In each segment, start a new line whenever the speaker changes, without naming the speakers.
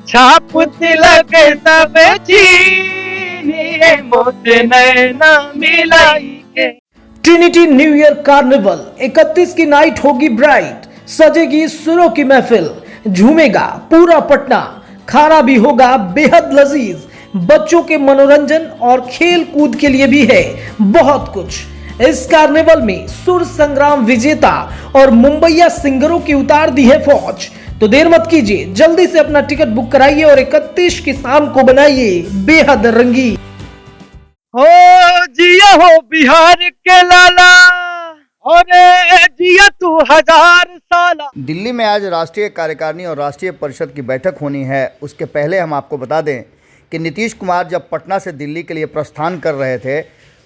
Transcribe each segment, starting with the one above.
छाप तिलक सब चीनिए मोत नैना मिलाई के।
ट्रिनिटी न्यू ईयर कार्निवल 31 की नाइट होगी ब्राइट, सजेगी सुरों की महफिल, झूमेगा पूरा पटना, खाना भी होगा बेहद लजीज, बच्चों के मनोरंजन और खेल कूद के लिए भी है बहुत कुछ। इस कार्निवल में सुर संग्राम विजेता और मुंबईया सिंगरों की उतार दी है फौज। तो देर मत कीजिए, जल्दी से अपना टिकट बुक कराइए और 31 की शाम को बनाइए बेहद रंगीन।
हो जिया हो बिहार के लाला, और जिया तू 1000 साला।
दिल्ली में आज राष्ट्रीय कार्यकारिणी और राष्ट्रीय परिषद की बैठक होनी है। उसके पहले हम आपको बता दें कि नीतीश कुमार जब पटना से दिल्ली के लिए प्रस्थान कर रहे थे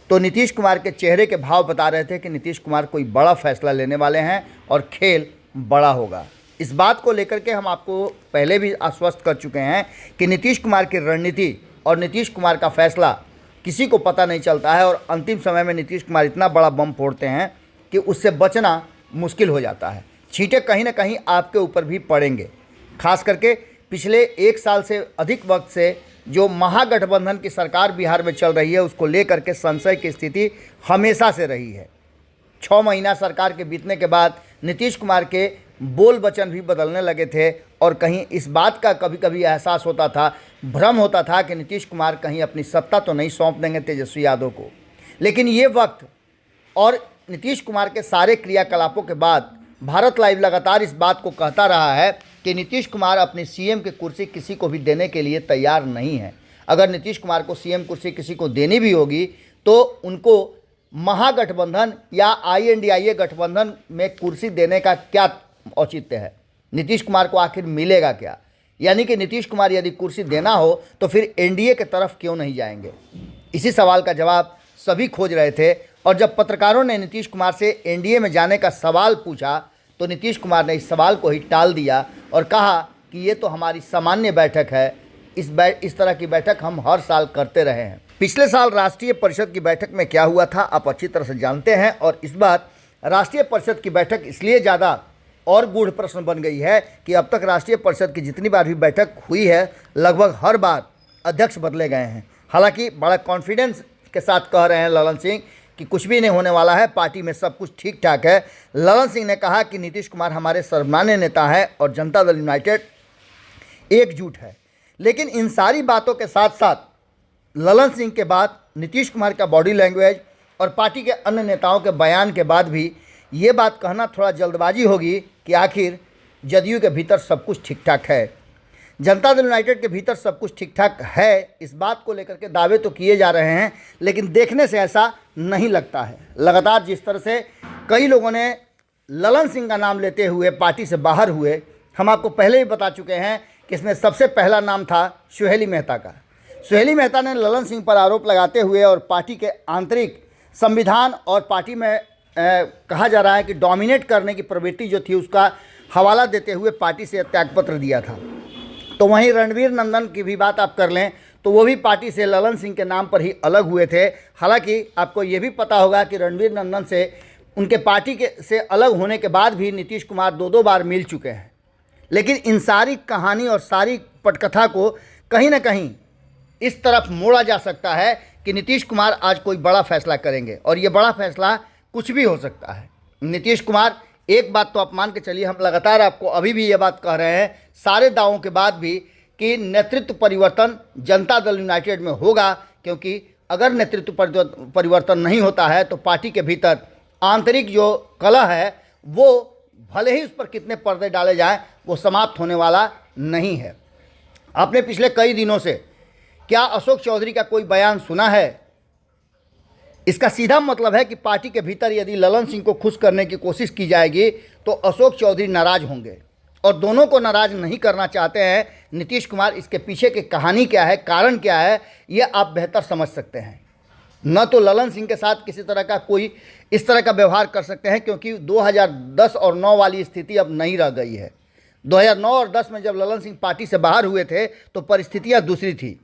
तो नीतीश कुमार के चेहरे के भाव बता रहे थे कि नीतीश कुमार कोई बड़ा फैसला लेने वाले हैं और खेल बड़ा होगा। इस बात को लेकर के हम आपको पहले भी आश्वस्त कर चुके हैं कि नीतीश कुमार की रणनीति और नीतीश कुमार का फैसला किसी को पता नहीं चलता है और अंतिम समय में नीतीश कुमार इतना बड़ा बम फोड़ते हैं कि उससे बचना मुश्किल हो जाता है। छींटे कहीं ना कहीं आपके ऊपर भी पड़ेंगे। खास करके पिछले 1 साल से अधिक वक्त से जो महागठबंधन की सरकार बिहार में चल रही है उसको लेकर के संशय की स्थिति हमेशा से रही है। 6 महीना सरकार के बीतने के बाद नीतीश कुमार के बोल वचन भी बदलने लगे थे और कहीं इस बात का कभी कभी एहसास होता था, भ्रम होता था कि नीतीश कुमार कहीं अपनी सत्ता तो नहीं सौंप देंगे तेजस्वी यादव को। लेकिन ये वक्त और नीतीश कुमार के सारे क्रियाकलापों के बाद भारत लाइव लगातार इस बात को कहता रहा है कि नीतीश कुमार अपनी सीएम की कुर्सी किसी को भी देने के लिए तैयार नहीं है। अगर नीतीश कुमार को सीएम कुर्सी किसी को देनी भी होगी तो उनको महागठबंधन या INDIA गठबंधन में कुर्सी देने का क्या औचित्य है? नीतीश कुमार को आखिर मिलेगा क्या? यानी कि नीतीश कुमार यदि कुर्सी देना हो तो फिर NDA के तरफ क्यों नहीं जाएंगे? इसी सवाल का जवाब सभी खोज रहे थे और जब पत्रकारों ने नीतीश कुमार से NDA में जाने का सवाल पूछा तो नीतीश कुमार ने इस सवाल को ही टाल दिया और कहा कि ये तो हमारी सामान्य बैठक है, इस तरह की बैठक हम हर साल करते रहे हैं। पिछले साल राष्ट्रीय परिषद की बैठक में क्या हुआ था आप अच्छी तरह से जानते हैं और इस बार राष्ट्रीय परिषद की बैठक इसलिए ज़्यादा और गूढ़ प्रश्न बन गई है कि अब तक राष्ट्रीय परिषद की जितनी बार भी बैठक हुई है लगभग हर बार अध्यक्ष बदले गए हैं। हालांकि बड़ा कॉन्फिडेंस के साथ कह रहे हैं ललन सिंह कि कुछ भी नहीं होने वाला है, पार्टी में सब कुछ ठीक ठाक है। ललन सिंह ने कहा कि नीतीश कुमार हमारे सर्वमान्य नेता हैं और जनता दल यूनाइटेड एकजुट है। लेकिन इन सारी बातों के साथ साथ ललन सिंह के बाद नीतीश कुमार का बॉडी लैंग्वेज और पार्टी के अन्य नेताओं के बयान के बाद भी ये बात कहना थोड़ा जल्दबाजी होगी कि आखिर जदयू के भीतर सब कुछ ठीक ठाक है, जनता दल यूनाइटेड के भीतर सब कुछ ठीक ठाक है। इस बात को लेकर के दावे तो किए जा रहे हैं लेकिन देखने से ऐसा नहीं लगता है। लगातार जिस तरह से कई लोगों ने ललन सिंह का नाम लेते हुए पार्टी से बाहर हुए, हम आपको पहले ही बता चुके हैं कि इसमें सबसे पहला नाम था सुहेली मेहता का। सुहेली मेहता ने ललन सिंह पर आरोप लगाते हुए और पार्टी के आंतरिक संविधान और पार्टी में कहा जा रहा है कि डोमिनेट करने की प्रवृत्ति जो थी उसका हवाला देते हुए पार्टी से त्यागपत्र दिया था। तो वहीं रणवीर नंदन की भी बात आप कर लें तो वो भी पार्टी से ललन सिंह के नाम पर ही अलग हुए थे। हालांकि आपको ये भी पता होगा कि रणवीर नंदन से उनके पार्टी के से अलग होने के बाद भी नीतीश कुमार 2 बार मिल चुके हैं। लेकिन इन सारी कहानी और सारी पटकथा को कहीं ना कहीं इस तरफ मोड़ा जा सकता है कि नीतीश कुमार आज कोई बड़ा फैसला करेंगे और ये बड़ा फैसला कुछ भी हो सकता है। नीतीश कुमार, एक बात तो आप मान के चलिए, हम लगातार आपको अभी भी ये बात कह रहे हैं सारे दावों के बाद भी कि नेतृत्व परिवर्तन जनता दल यूनाइटेड में होगा, क्योंकि अगर नेतृत्व परिवर्तन नहीं होता है तो पार्टी के भीतर आंतरिक जो कलह है वो भले ही उस पर कितने पर्दे डाले जाएं वो समाप्त होने वाला नहीं है। आपने पिछले कई दिनों से क्या अशोक चौधरी का कोई बयान सुना है? इसका सीधा मतलब है कि पार्टी के भीतर यदि ललन सिंह को खुश करने की कोशिश की जाएगी तो अशोक चौधरी नाराज़ होंगे और दोनों को नाराज़ नहीं करना चाहते हैं नीतीश कुमार। इसके पीछे की कहानी क्या है, कारण क्या है, ये आप बेहतर समझ सकते हैं। न तो ललन सिंह के साथ किसी तरह का कोई इस तरह का व्यवहार कर सकते हैं क्योंकि 2010 और 9 वाली स्थिति अब नहीं रह गई है। 2009 और 10 में जब ललन सिंह पार्टी से बाहर हुए थे तो परिस्थितियाँ दूसरी थी,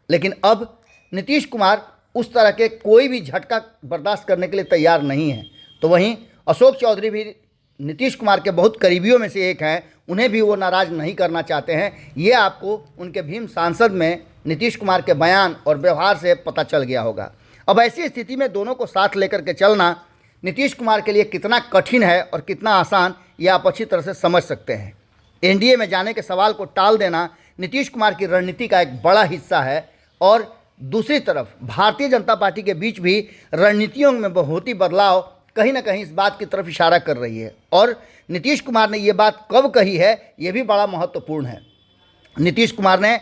लेकिन अब नीतीश कुमार उस तरह के कोई भी झटका बर्दाश्त करने के लिए तैयार नहीं है। तो वहीं अशोक चौधरी भी नीतीश कुमार के बहुत करीबियों में से एक हैं, उन्हें भी वो नाराज़ नहीं करना चाहते हैं। ये आपको उनके भीम सांसद में नीतीश कुमार के बयान और व्यवहार से पता चल गया होगा। अब ऐसी स्थिति में दोनों को साथ लेकर के चलना नीतीश कुमार के लिए कितना कठिन है और कितना आसान, ये आप अच्छी तरह से समझ सकते हैं। एनडीए में जाने के सवाल को टाल देना नीतीश कुमार की रणनीति का एक बड़ा हिस्सा है और दूसरी तरफ भारतीय जनता पार्टी के बीच भी रणनीतियों में बहुत ही बदलाव कहीं ना कहीं इस बात की तरफ इशारा कर रही है। और नीतीश कुमार ने ये बात कब कही है, ये भी बड़ा महत्वपूर्ण है। नीतीश कुमार ने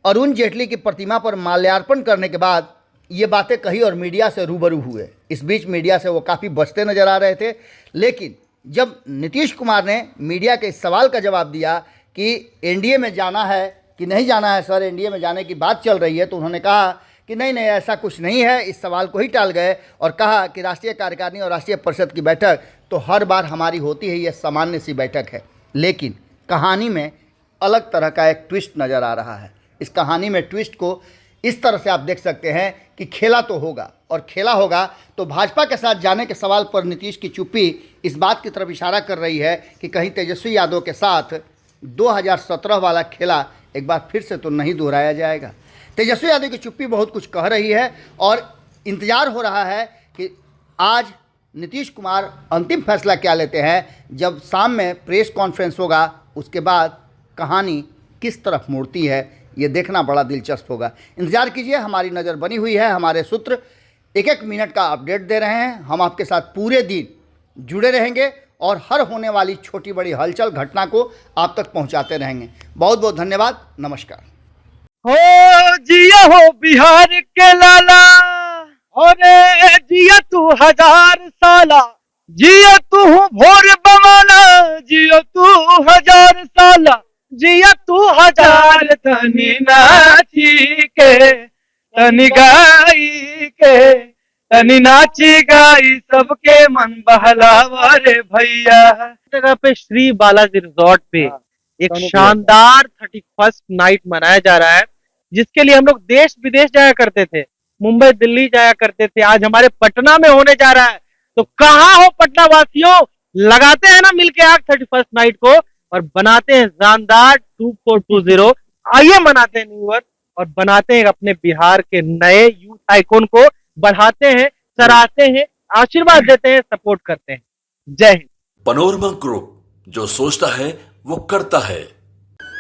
अरुण जेटली की प्रतिमा पर माल्यार्पण करने के बाद ये बातें कही और मीडिया से रूबरू हुए। इस बीच मीडिया से वो काफ़ी बचते नजर आ रहे थे, लेकिन जब नीतीश कुमार ने मीडिया के इस सवाल का जवाब दिया कि एनडीए में जाना है कि नहीं जाना है सर, एनडीए में जाने की बात चल रही है, तो उन्होंने कहा कि नहीं नहीं ऐसा कुछ नहीं है। इस सवाल को ही टाल गए और कहा कि राष्ट्रीय कार्यकारिणी और राष्ट्रीय परिषद की बैठक तो हर बार हमारी होती है, यह सामान्य सी बैठक है। लेकिन कहानी में अलग तरह का एक ट्विस्ट नज़र आ रहा है। इस कहानी में ट्विस्ट को इस तरह से आप देख सकते हैं कि खेला तो होगा, और खेला होगा तो भाजपा के साथ जाने के सवाल पर नीतीश की चुप्पी इस बात की तरफ इशारा कर रही है कि कहीं तेजस्वी यादव के साथ 2017 वाला खेला एक बार फिर से तो नहीं दोहराया जाएगा। तेजस्वी यादव की चुप्पी बहुत कुछ कह रही है और इंतजार हो रहा है कि आज नीतीश कुमार अंतिम फैसला क्या लेते हैं। जब शाम में प्रेस कॉन्फ्रेंस होगा, उसके बाद कहानी किस तरफ मुड़ती है, ये देखना बड़ा दिलचस्प होगा। इंतजार कीजिए, हमारी नज़र बनी हुई है, हमारे सूत्र एक एक मिनट का अपडेट दे रहे हैं। हम आपके साथ पूरे दिन जुड़े रहेंगे और हर होने वाली छोटी बड़ी हलचल घटना को आप तक पहुंचाते रहेंगे। बहुत बहुत धन्यवाद, नमस्कार।
हो जिया हो बिहार के लाला, और जिया तू 1000 साला, जिया तू भोर बमाना, जिया तू 1000 साला, जिया तू 1000 तनी नाची के तनी गाई के तनी नाची गाई सबके मन बहलावा रे भैया। जगह पे श्री बालाजी रिजॉर्ट पे एक शानदार 31st नाइट मनाया जा रहा है, जिसके लिए हम लोग देश विदेश जाया करते थे, मुंबई दिल्ली जाया करते थे। आज हमारे पटना में होने जा रहा है, तो कहाँ हो पटना वासियों, लगाते हैं ना मिलके आग 31st नाइट को और बनाते हैं शानदार 2420। आइए मनाते हैं न्यू ईयर और बनाते हैं अपने बिहार के नए यूथ आइकॉन को, बढ़ाते हैं, सराहते हैं, आशीर्वाद देते हैं, सपोर्ट करते हैं। जय हिंद।
पनोरमा ग्रुप, जो सोचता है वो करता है।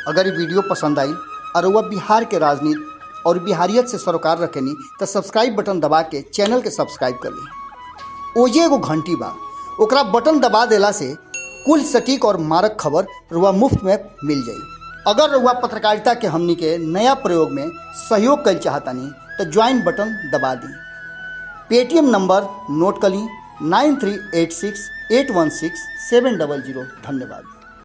अगर ये वीडियो पसंद आई और वह बिहार के राजनीति और बिहारियत से सरोकार रखेनी तो सब्सक्राइब बटन दबा के चैनल के सब्सक्राइब कर ली। ओजे एगो घंटी बा, ओकरा बटन दबा देला से कुल सटीक और मारक खबर रुआ मुफ्त में मिल जाई। अगर रुआ पत्रकारिता के हमनी के नया प्रयोग में सहयोग कर चाहतानी तो ज्वाइन बटन दबा दी। पेटीएम नंबर नोट कर ली 9386816700। धन्यवाद।